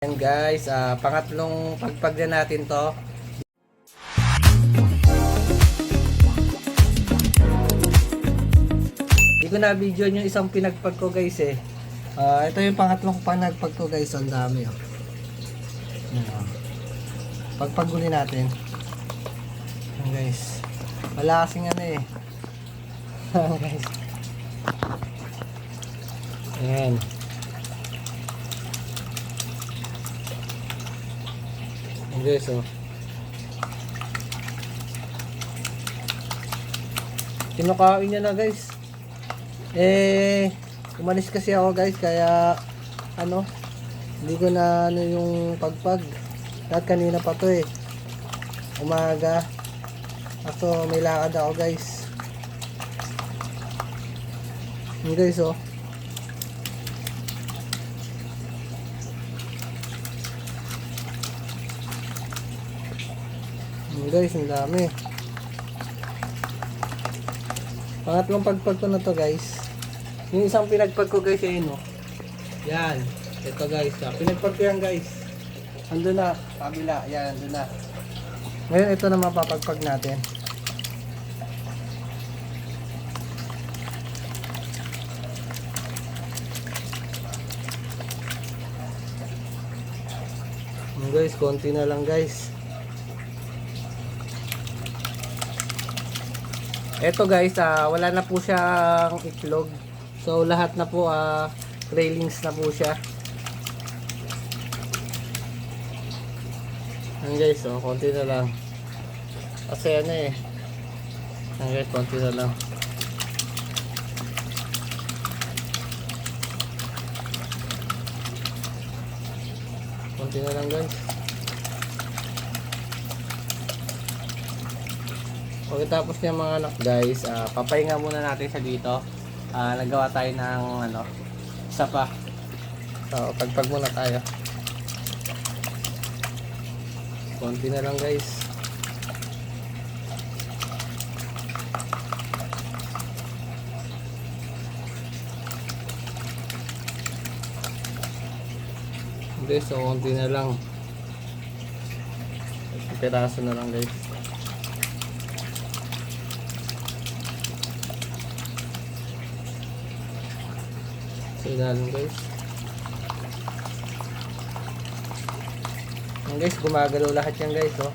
Ayan guys, pangatlong pagpag na natin to. Hindi ko na video yung isang pinagpag ko guys eh. Ito yung pangatlong panagpag ko guys, ang dami oh. Pagpaguli natin. Ayan guys. Wala kasing ano eh. Guys. Ayan. Ayan guys oh. Kinakain niya na guys. Umalis kasi ako guys, kaya ano, hindi ko na ano yung pagpag. At kanina pa to eh, umaga. Ako may lakad ako guys. Yun guys oh. Yun guys, ang dami. Pangatlong pagpag ko na to guys. Yung isang pinagpag ko guys ayun oh. Yan. Ito guys, pinagpag ko yan guys. Andun na, kabila, yan, andun na. Ngayon ito na mapapagpag natin. Guys, konti na lang guys. Ito guys, wala na po siyang itlog. So lahat na po railings na po siya. Ayan guys, konti na lang. Kasi ano eh. Ayan guys, konti na lang. Konti na lang guys. Pagkatapos niya mga anak guys, papahinga muna natin sa dito. Nagawa tayo ng ano, isa pa. So, pagpag muna tayo. Konti na lang guys. Guys, so konti na lang. Piraso na lang guys. So ilalim guys. Yan guys, gumagalaw lahat yan guys oh.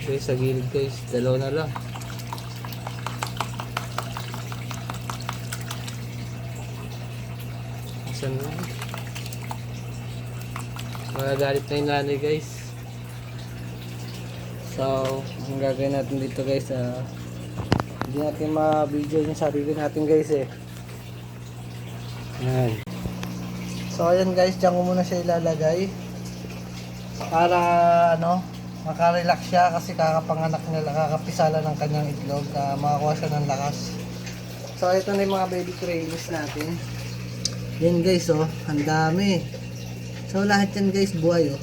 Guys, sa gilid guys, dalawa na lang. Asan na? Magagalit na yung nanay guys. So, ang gagawin natin dito guys, hindi natin ma-video yung sarili natin guys eh. Ayan. So ayan guys, dyan ko muna siya ilalagay para ano, makarelax siya kasi kakapanganak nila, kakapisala ng kanyang itlog, makakuha siya ng lakas. So ito na yung mga baby trailers natin. Yan guys oh, ang dami. So lahat yan guys buhay oh.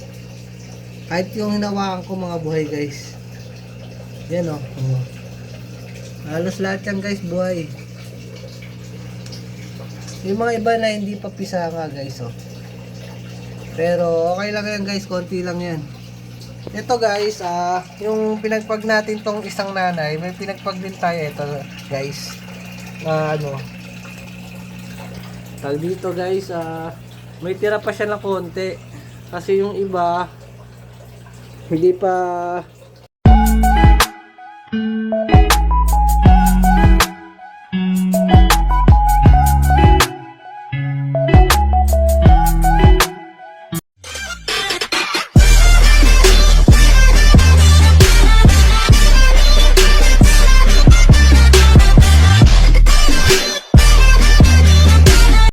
Kahit yung hinawakan ko mga buhay guys. Yan oh. Halos lahat yan guys buhay. Yung mga iba na hindi pa pisanga guys oh. Pero okay lang yan guys, konti lang yan. Ito guys, yung pinagpag natin tong isang nanay, may pinagpag din tayo ito guys. Ano, tag dito guys, may tira pa siya ng konti. Kasi yung iba, hindi pa